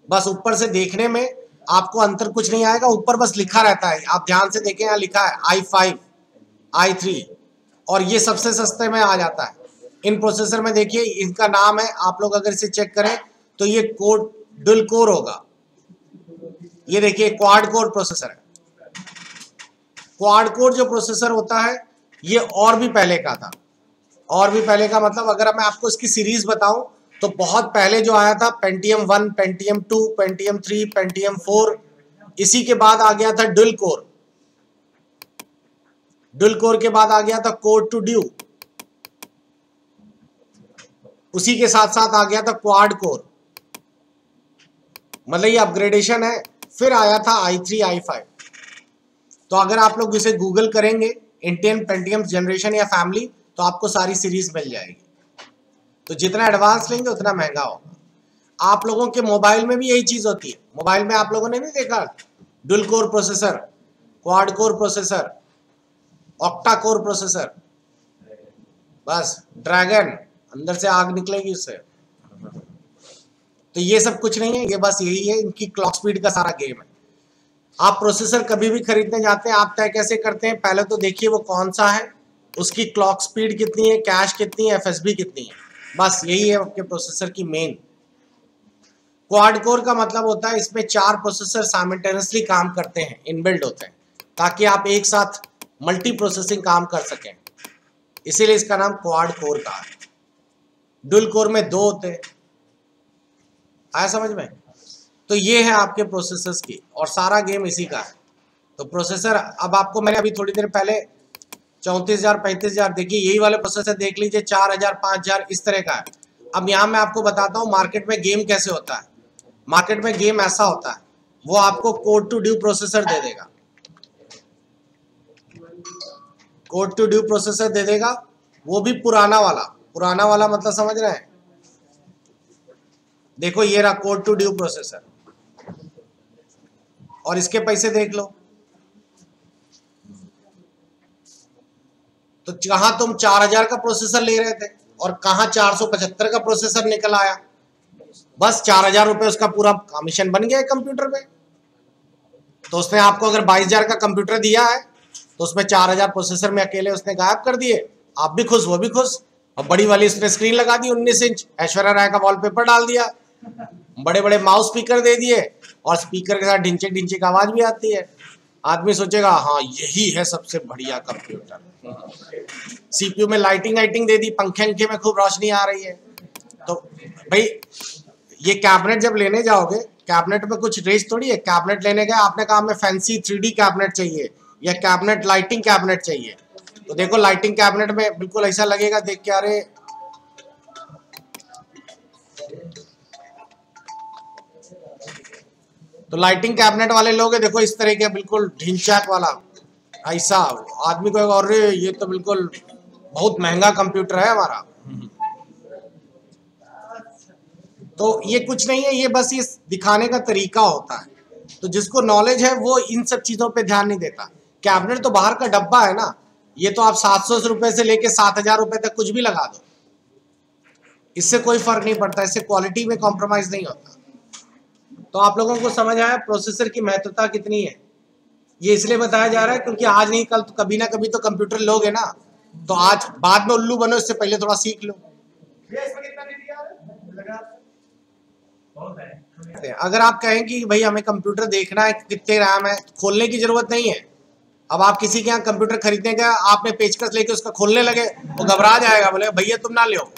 बस ऊपर से देखने में आपको अंतर कुछ नहीं आएगा। ऊपर बस लिखा रहता है, आप ध्यान से देखें, यहाँ लिखा है i5, i3, और ये सबसे सस्ते में आ जाता है। इन प्रोसेसर में देखिए इनका नाम है, आप लोग अगर इसे चेक करें तो ये कोड डुअल कोर होगा। ये देखिए क्वाड कोर प्रोसेसर है। क्वाड कोर जो प्रोसेसर होता है ये और भी पहले का था। और भी पहले का मतलब अगर मैं आपको इसकी सीरीज बताऊं तो बहुत पहले जो आया था पेंटियम 1, पेंटियम 2, पेंटियम 3, पेंटियम 4, इसी के बाद आ गया था डुअल कोर। डुअल कोर के बाद आ गया था कोर टू ड्यू, उसी के साथ साथ आ गया था क्वाड कोर, मतलब ये अपग्रेडेशन है। फिर आया था i3 i5। तो अगर आप लोग इसे गूगल करेंगे इंटेल पेंटियम जनरेशन या फैमिली तो आपको सारी सीरीज मिल जाएगी। तो जितना एडवांस लेंगे उतना महंगा होगा। आप लोगों के मोबाइल में भी यही चीज होती है। मोबाइल में आप लोगों ने नहीं देखा dual core processor, quad core processor, octa core processor, बस ड्रैगन, अंदर से आग निकलेगी उससे। तो ये सब कुछ नहीं है, ये बस यही है, इनकी क्लॉक स्पीड का सारा गेम है। आप प्रोसेसर कभी भी खरीदने जाते हैं आप तय कैसे करते हैं, पहले तो देखिए वो कौन सा है, उसकी क्लॉक स्पीड कितनी है, कैश कितनी है, एफएसबी कितनी है, बस यही है आपके प्रोसेसर की मेन। क्वाड कोर का मतलब होता है इसमें 4 प्रोसेसर साइमल्टेनियसली काम करते हैं, इनबिल्ट होते हैं, ताकि आप एक साथ मल्टी प्रोसेसिंग काम कर सकें, इसीलिए इसका नाम क्वाड कोर का है। डुअल कोर में 2 होते हैं, आया समझ में। तो ये है आपके प्रोसेसर्स की और सारा गेम इसी का है। तो प्रोसेसर अब आपको मैंने अभी थोड़ी देर पहले 34,000 35,000 देखिए, यही वाले प्रोसेसर देख लीजिए 4,000 5,000 इस तरह का है। अब यहाँ मैं आपको बताता हूँ मार्केट में गेम कैसे होता है। मार्केट में गेम ऐसा होता है, वो आपको कोर टू ड्यू प्रोसेसर दे देगा, कोर टू ड्यू प्रोसेसर दे देगा, वो भी पुराना वाला मतलब समझ रहे हैं। देखो ये रहा कोर टू ड्यू प्रोसेसर और इसके पैसे देख लो। तो कहां तुम 4,000 का प्रोसेसर ले रहे थे और कहां 475 का प्रोसेसर निकल आया, बस 4,000 रुपए उसका पूरा कमीशन बन गया कंप्यूटर पे। तो उसने आपको अगर 22,000 का कंप्यूटर दिया है तो उसमें 4,000 प्रोसेसर में अकेले उसने गायब कर दिए, आप भी खुश वो भी खुश। और बड़ी वाली उसने स्क्रीन लगा दी 19 इंच, ऐश्वर्या राय का वॉलपेपर डाल दिया, बड़े बड़े माउस स्पीकर दे दिए और स्पीकर के साथ ढिंचे ढिंचे की आवाज भी आती है। आदमी सोचेगा हाँ यही है सबसे बढ़िया कंप्यूटर। सीपीयू में लाइटिंग दे दी, पंखे में खूब रोशनी आ रही है। तो भाई ये कैबिनेट जब लेने जाओगे, कैबिनेट में कुछ रेंज थोड़ी है। कैबिनेट लेने गए आपने कहा हमें फैंसी 3D कैबिनेट चाहिए या कैबिनेट लाइटिंग कैबिनेट चाहिए, तो देखो लाइटिंग कैबिनेट में बिल्कुल ऐसा लगेगा देख के, अरे तो लाइटिंग कैबिनेट वाले लोग देखो इस तरह के बिल्कुल ढिंचाक वाला, ऐसा आदमी को और ये तो बिल्कुल बहुत महंगा कंप्यूटर है हमारा। तो ये कुछ नहीं है, ये बस ये दिखाने का तरीका होता है। तो जिसको नॉलेज है वो इन सब चीजों पे ध्यान नहीं देता। कैबिनेट तो बाहर का डब्बा है ना, ये तो आप 700 रुपए से लेके 7,000 रुपए तक कुछ भी लगा दो, इससे कोई फर्क नहीं पड़ता, इससे क्वालिटी में कॉम्प्रोमाइज नहीं होता। तो आप लोगों को समझ आया प्रोसेसर की महत्वता कितनी है। ये इसलिए बताया जा रहा है क्योंकि आज नहीं कल तो कभी ना कभी तो कंप्यूटर लोगे ना, तो आज बाद में उल्लू बनो, इससे पहले थोड़ा सीख लो। अगर आप कहें कि भाई हमें कंप्यूटर देखना है कितने रैम है, खोलने की जरूरत नहीं है। अब आप किसी के यहाँ कंप्यूटर खरीदने गए, आपने पेचकस लेके उसका खोलने लगे, वो घबरा जाएगा, बोले भैया तुम ना लो।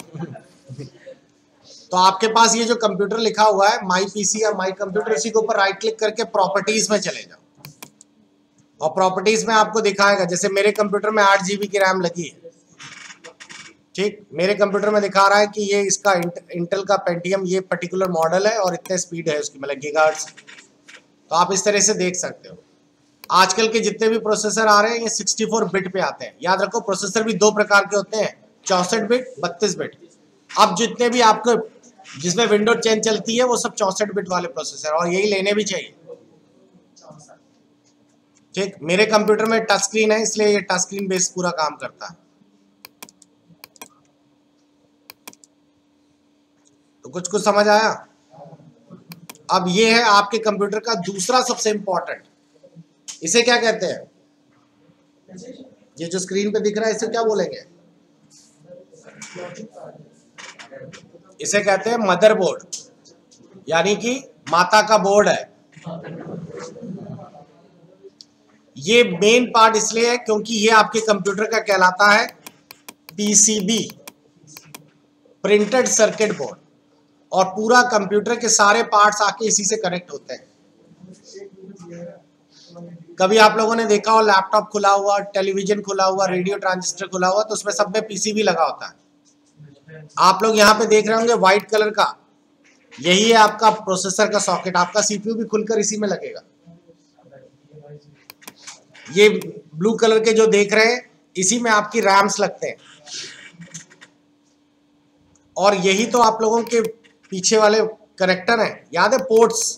तो आपके पास ये जो कंप्यूटर लिखा हुआ है माई पीसी या माई कंप्यूटर, इसी के ऊपर राइट क्लिक करके प्रॉपर्टीज में चले जाओ और प्रॉपर्टीज में आपको दिखाएगा, जैसे मेरे कंप्यूटर में 8 GB की रैम लगी है, ठीक, मेरे कंप्यूटर में दिखा रहा है कि ये इसका इंटेल का पेंटियम ये पर्टिकुलर मॉडल है और इतने स्पीड है उसकी, मतलब गीगाहर्ट्ज। तो आप इस तरह से देख सकते हो। आजकल के जितने भी प्रोसेसर आ रहे हैं ये 64 बिट पे आते हैं। याद रखो प्रोसेसर भी 2 प्रकार के होते हैं, 64 बिट 32 बिट। अब जितने भी आपको जिसमें विंडो 10 चलती है वो सब 64 बिट वाले प्रोसेसर, और यही लेने भी चाहिए, ठीक। मेरे कंप्यूटर में टच स्क्रीन है इसलिए ये टच स्क्रीन बेस पूरा काम करता है। तो कुछ समझ आया। अब ये है आपके कंप्यूटर का दूसरा सबसे इंपॉर्टेंट, इसे क्या कहते हैं, ये जो स्क्रीन पे दिख रहा है इसे क्या बोलेंगे, इसे कहते हैं मदरबोर्ड, यानी कि माता का बोर्ड है। ये मेन पार्ट इसलिए है क्योंकि ये आपके कंप्यूटर का कहलाता है पीसीबी, प्रिंटेड सर्किट बोर्ड, और पूरा कंप्यूटर के सारे पार्ट्स आके इसी से कनेक्ट होते हैं। कभी आप लोगों ने देखा हो लैपटॉप खुला हुआ, टेलीविजन खुला हुआ, रेडियो ट्रांजिस्टर खुला हुआ, तो उसमें सब में पीसीबी लगा होता है। आप लोग यहाँ पे देख रहे होंगे व्हाइट कलर का, यही है आपका प्रोसेसर का सॉकेट। आपका सीपीयू भी खुलकर इसी में लगेगा। ये ब्लू कलर के जो देख रहे हैं, इसी में आपकी रैम्स लगते हैं। और यही तो आप लोगों के पीछे वाले कनेक्टर हैं, याद है, पोर्ट्स।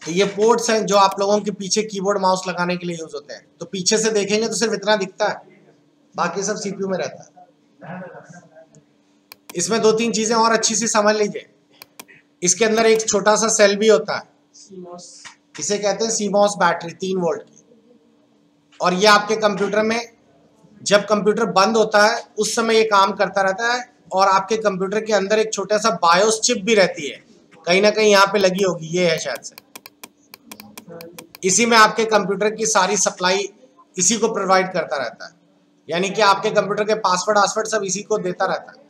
तो ये पोर्ट्स हैं जो आप लोगों के पीछे कीबोर्ड माउस लगाने के लिए यूज होते हैं। तो पीछे से देखेंगे तो सिर्फ इतना दिखता है, बाकी सब सीपीयू में रहता है। इसमें दो तीन चीजें और अच्छी सी समझ लीजिए। इसके अंदर एक छोटा सा सेल भी होता है, इसे कहते हैं सीमॉस बैटरी, 3 वोल्ट की। और ये आपके कंप्यूटर में जब कंप्यूटर बंद होता है उस समय ये काम करता रहता है। और आपके कंप्यूटर के अंदर एक छोटा सा बायोस चिप भी रहती है, कहीं ना कहीं यहाँ पे लगी होगी, ये है शायद से। इसी में आपके कंप्यूटर की सारी सप्लाई इसी को प्रोवाइड करता रहता है, यानी कि आपके कंप्यूटर के पासवर्ड सब इसी को देता रहता है।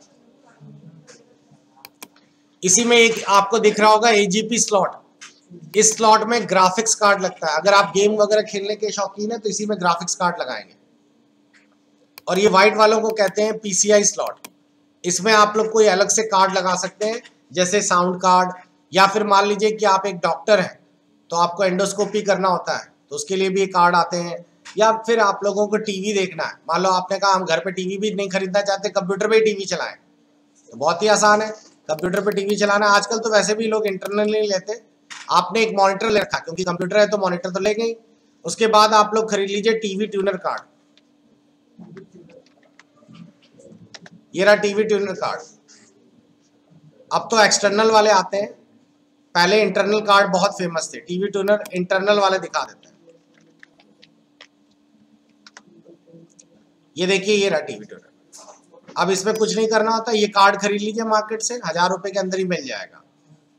इसी में एक आपको दिख रहा होगा एजीपी स्लॉट। इस स्लॉट में ग्राफिक्स कार्ड लगता है। अगर आप गेम वगैरह खेलने के शौकीन है तो इसी में ग्राफिक्स कार्ड लगाएंगे। और ये व्हाइट वालों को कहते हैं पीसीआई स्लॉट। इसमें आप लोग कोई अलग से कार्ड लगा सकते हैं, जैसे साउंड कार्ड, या फिर मान लीजिए कि आप एक डॉक्टर हैं तो आपको एंडोस्कोपी करना होता है तो उसके लिए भी ये कार्ड आते हैं। या फिर आप लोगों को टीवी देखना है, मान लो आपने कहा हम घर पे टीवी भी नहीं खरीदना चाहते, कंप्यूटर पे ही टीवी चलाएं, तो बहुत ही आसान है कंप्यूटर पे टीवी चलाना। आजकल तो वैसे भी लोग इंटरनल नहीं लेते, आपने एक मॉनिटर ले रखा, क्योंकि कंप्यूटर है तो मॉनिटर तो लेंगे ही। उसके बाद आप लोग खरीद लीजिए टीवी ट्यूनर कार्ड। ये रहा टीवी ट्यूनर कार्ड। अब तो एक्सटर्नल वाले आते हैं, पहले इंटरनल कार्ड बहुत फेमस थे। टीवी ट्यूनर इंटरनल वाले दिखा देते हैं। ये देखिए, ये रहा टीवी ट्यूनर। अब इसमें कुछ नहीं करना होता, ये कार्ड खरीद लीजिए मार्केट से, 1000 रुपए के अंदर ही मिल जाएगा।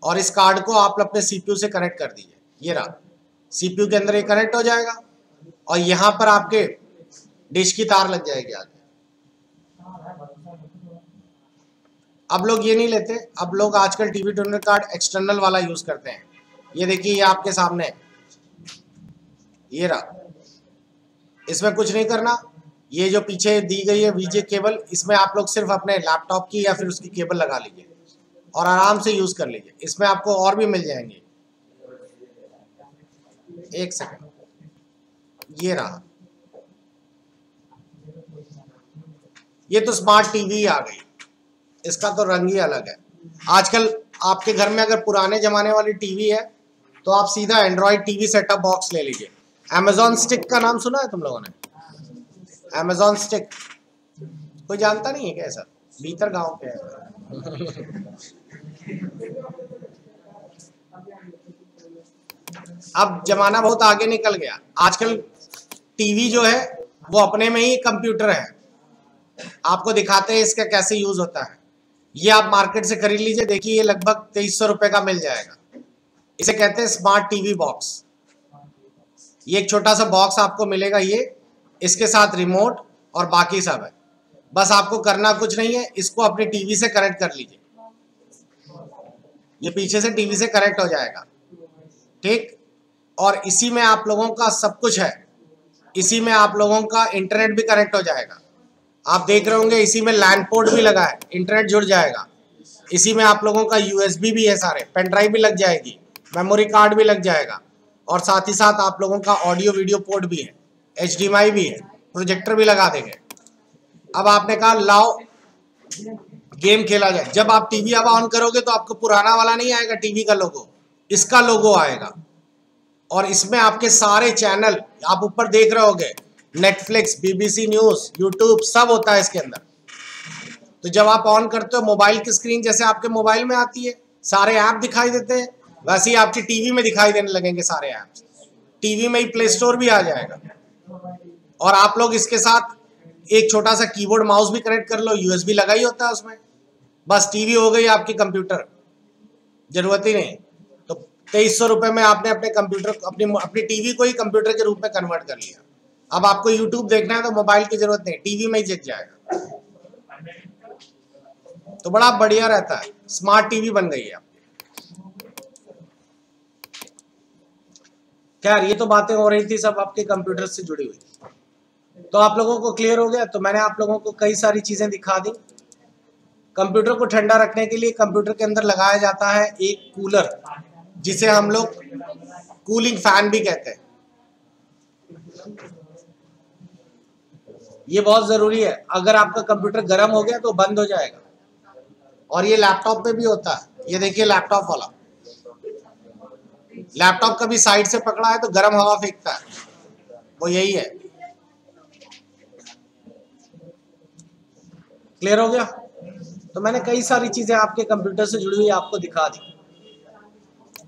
और इस कार्ड को आप अपने सीपीयू से कनेक्ट कर दीजिए, ये रहा सीपीयू के अंदर ये कनेक्ट हो जाएगा। और यहाँ पर आपके डिश की तार लग जाएगी आगे। अब लोग ये नहीं लेते, अब लोग आजकल टीवी ट्यूनर कार्ड एक्सटर्नल वाला यूज करते हैं। ये देखिए, ये आपके सामने, ये रहा। इसमें कुछ नहीं करना, ये जो पीछे दी गई है वीजे केबल, इसमें आप लोग सिर्फ अपने लैपटॉप की या फिर उसकी केबल लगा लीजिए और आराम से यूज कर लीजिए। इसमें आपको और भी मिल जाएंगे। एक सेकंड, ये रहा। ये तो स्मार्ट टीवी आ गई, इसका तो रंग ही अलग है। आजकल आपके घर में अगर पुराने जमाने वाली टीवी है तो आप सीधा एंड्रॉइड टीवी सेटअप बॉक्स ले लीजिए। अमेजॉन स्टिक का नाम सुना है तुम लोगों ने? अमेजॉन स्टिक कोई जानता नहीं है क्या? सर भीतर गांव पे है। अब जमाना बहुत आगे निकल गया। आजकल टीवी जो है वो अपने में ही कंप्यूटर है। आपको दिखाते हैं इसका कैसे यूज होता है। ये आप मार्केट से खरीद लीजिए, देखिए ये लगभग 2300 रुपए का मिल जाएगा। इसे कहते हैं स्मार्ट टीवी बॉक्स। ये एक छोटा सा बॉक्स आपको मिलेगा, ये इसके साथ रिमोट और बाकी सब है। बस आपको करना कुछ नहीं है, इसको अपनी टीवी से कनेक्ट कर लीजिए। ये पीछे से टीवी से कनेक्ट हो जाएगा, ठीक। और इसी में आप लोगों का सब कुछ है। इसी में आप लोगों का इंटरनेट भी कनेक्ट हो जाएगा। आप देख रहे होंगे इसी में लैंड पोर्ट भी लगा है, इंटरनेट जुड़ जाएगा। इसी में आप लोगों का यूएसबी भी है, सारे पेन ड्राइव भी लग जाएगी, मेमोरी कार्ड भी लग जाएगा, और साथ ही साथ आप लोगों का ऑडियो वीडियो पोर्ट भी है, HDMI भी है, प्रोजेक्टर भी लगा देंगे। अब आपने कहा लाओ गेम खेला जाए। जब आप टीवी अब ऑन करोगे तो आपको पुराना वाला नहीं आएगा टीवी का लोगो, इसका लोगो आएगा। और इसमें आपके सारे चैनल आप ऊपर देख रहे होंगे, नेटफ्लिक्स, BBC न्यूज, यूट्यूब सब होता है इसके अंदर। तो जब आप ऑन करते हो मोबाइल की स्क्रीन जैसे आपके मोबाइल में आती है, सारे ऐप दिखाई देते हैं, वैसे ही आपकी टीवी में दिखाई देने लगेंगे सारे ऐप्स। टीवी में ही प्ले स्टोर भी आ जाएगा। और आप लोग इसके साथ एक छोटा सा कीबोर्ड माउस भी कनेक्ट कर लो, USB लगा ही होता है उसमें। बस टीवी हो गई आपकी कंप्यूटर। जरूरत ही नहीं। तो 2300 रुपये में आपने अपने कंप्यूटर अपनी टीवी को ही कंप्यूटर के रूप में कन्वर्ट कर लिया। अब आपको यूट्यूब देखना है तो मोबाइल की जरूरत नहीं, टीवी में ही दिख जाएगा। तो बड़ा बढ़िया रहता है, स्मार्ट टीवी बन गई है आपकी। खैर ये तो बातें हो रही थी सब आपके कंप्यूटर से जुड़ी हुई। तो आप लोगों को क्लियर हो गया। तो मैंने आप लोगों को कई सारी चीजें दिखा दी। कंप्यूटर को ठंडा रखने के लिए कंप्यूटर के अंदर लगाया जाता है एक कूलर, जिसे हम लोग कूलिंग फैन भी कहते हैं। ये बहुत जरूरी है, अगर आपका कंप्यूटर गर्म हो गया तो बंद हो जाएगा। और ये लैपटॉप पे भी होता है, ये देखिए लैपटॉप वाला, लैपटॉप कभी साइड से पकड़ा है तो गर्म हवा फेंकता है, वो यही है। क्लियर हो गया। तो मैंने कई सारी चीजें आपके कंप्यूटर से जुड़ी हुई आपको दिखा दी।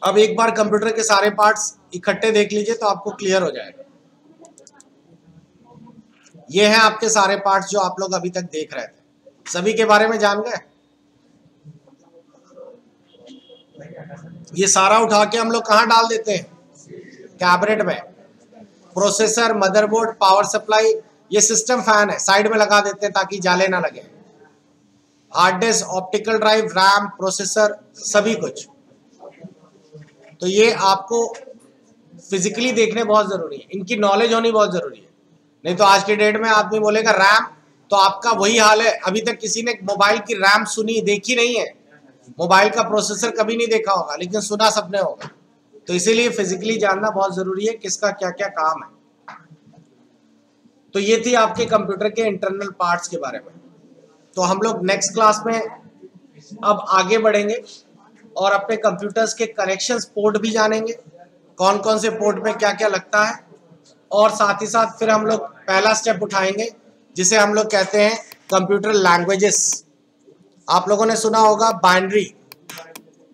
अब एक बार कंप्यूटर के सारे पार्ट्स इकट्ठे देख लीजिए तो आपको क्लियर हो जाएगा। ये हैं आपके सारे पार्ट्स जो आप लोग अभी तक देख रहे थे। सभी के बारे में जान गए। ये सारा उठा के हम लोग कहाँ डाल देते हैं? कैबिनेट में। प्रोसेसर, मदरबोर्ड, पावर सप्लाई, ये सिस्टम फैन है, साइड में लगा देते हैं ताकि जाले ना लगे। Hard disk, optical drive, RAM, processor, सभी कुछ। तो ये आपको फिजिकली देखने बहुत जरूरी है, इनकी नॉलेज होनी बहुत जरूरी है। नहीं तो आज के डेट में आदमी बोलेगा रैम, तो आपका वही हाल है। अभी तक किसी ने मोबाइल की रैम सुनी देखी नहीं है, मोबाइल का प्रोसेसर कभी नहीं देखा होगा, लेकिन सुना सबने होगा। तो इसीलिए फिजिकली जानना बहुत जरूरी है किसका क्या क्या काम है। तो ये थी आपके कंप्यूटर के इंटरनल पार्ट्स के बारे में। तो हम लोग नेक्स्ट क्लास में अब आगे बढ़ेंगे और अपने कंप्यूटर्स के कनेक्शंस, पोर्ट भी जानेंगे, कौन कौन से पोर्ट में क्या क्या लगता है। और साथ ही साथ फिर हम लोग पहला स्टेप उठाएंगे जिसे हम लोग कहते हैं कंप्यूटर लैंग्वेजेस। आप लोगों ने सुना होगा बाइनरी,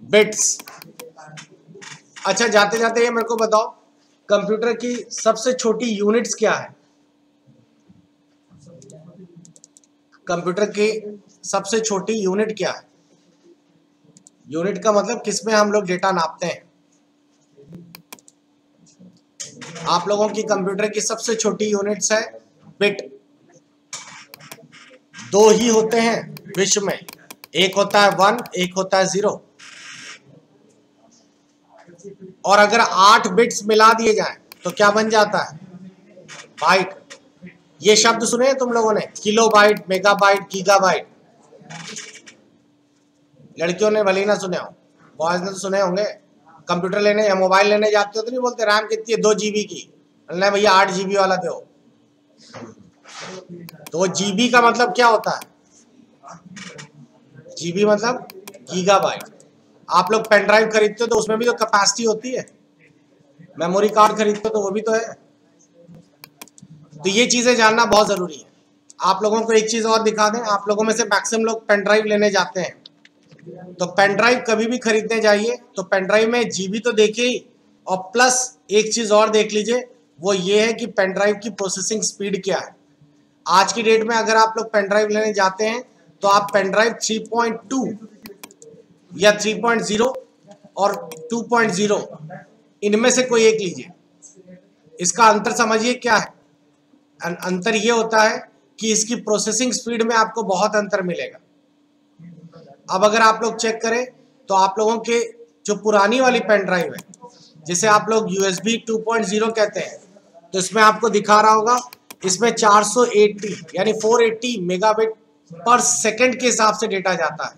बिट्स। अच्छा, जाते जाते ये मेरे को बताओ, कंप्यूटर की सबसे छोटी यूनिट्स क्या है? कंप्यूटर की सबसे छोटी यूनिट क्या है? यूनिट का मतलब किसमें हम लोग डेटा नापते हैं। आप लोगों की कंप्यूटर की सबसे छोटी यूनिट्स है बिट। दो ही होते हैं विश्व में, एक होता है 1, एक होता है 0। और अगर 8 बिट्स मिला दिए जाएं तो क्या बन जाता है? बाइट। ये शब्द सुने तुम लोगों ने, किलोबाइट, मेगाबाइट, गीगाबाइट। लड़कियों ने भले ही ना सुने हो, बॉयज ने तो सुने होंगे। कंप्यूटर लेने या मोबाइल लेने जाते हो तो नहीं बोलते रैम कितनी है? 2 GB की। अल्लाह भैया 8 GB वाला दो। तो GB का मतलब क्या होता है? GB मतलब गीगाबाइट। आप लोग पेन ड्राइव खरीदते हो तो उसमें भी तो कैपेसिटी होती है। मेमोरी कार्ड खरीदते हो तो वो भी तो है। तो ये चीजें जानना बहुत जरूरी है। आप लोगों को एक चीज और दिखा दें, आप लोगों में से मैक्सिमम लोग पेन ड्राइव लेने जाते हैं। तो पेन ड्राइव कभी भी खरीदने जाइए तो पेन ड्राइव में GB तो देखिए ही, और प्लस एक चीज और देख लीजिए, वो ये है कि पेन ड्राइव की प्रोसेसिंग स्पीड क्या है। आज की डेट में अगर आप लोग पेन ड्राइव लेने जाते हैं तो आप पेन ड्राइव 3.2 या 3.0 और 2.0 इनमें से कोई एक लीजिए। इसका अंतर समझिए क्या है। अंतर ये होता है कि इसकी प्रोसेसिंग स्पीड में आपको बहुत अंतर मिलेगा। अब अगर आप लोग चेक करें तो आप लोगों के जो पुरानी वाली पेन ड्राइव है, जिसे आप लोग USB 2.0 कहते हैं, तो इसमें आपको दिखा रहा होगा, इसमें 480 यानी 480 मेगाबिट पर सेकंड के हिसाब से डेटा जाता है,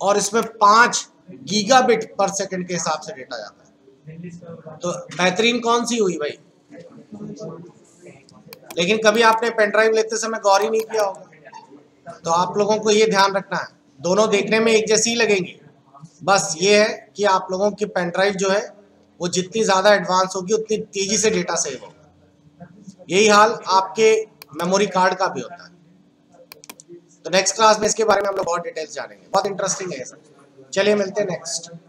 और इसमें 5 गीगाबिट पर सेकंड के हिसाब से डेटा जाता है। तो बेहतरीन कौन सी हुई भाई? लेकिन कभी आपने पेन ड्राइव लेते समय गौर ही नहीं किया होगा। तो आप लोगों को ये ध्यान रखना है, दोनों देखने में एक जैसी ही लगेंगी, बस ये है कि आप लोगों की पेन ड्राइव जो है वो जितनी ज़्यादा एडवांस होगी उतनी तेज़ी से डेटा सेव होगा। यही हाल आपके मेमोरी कार्ड का भी होता है। तो नेक्स्ट क्लास में इसके बारे में हम लोग बहुत डिटेल्स जानेंगे, बहुत इंटरेस्टिंग है ये सब। चलिए मिलते हैं नेक्स्ट।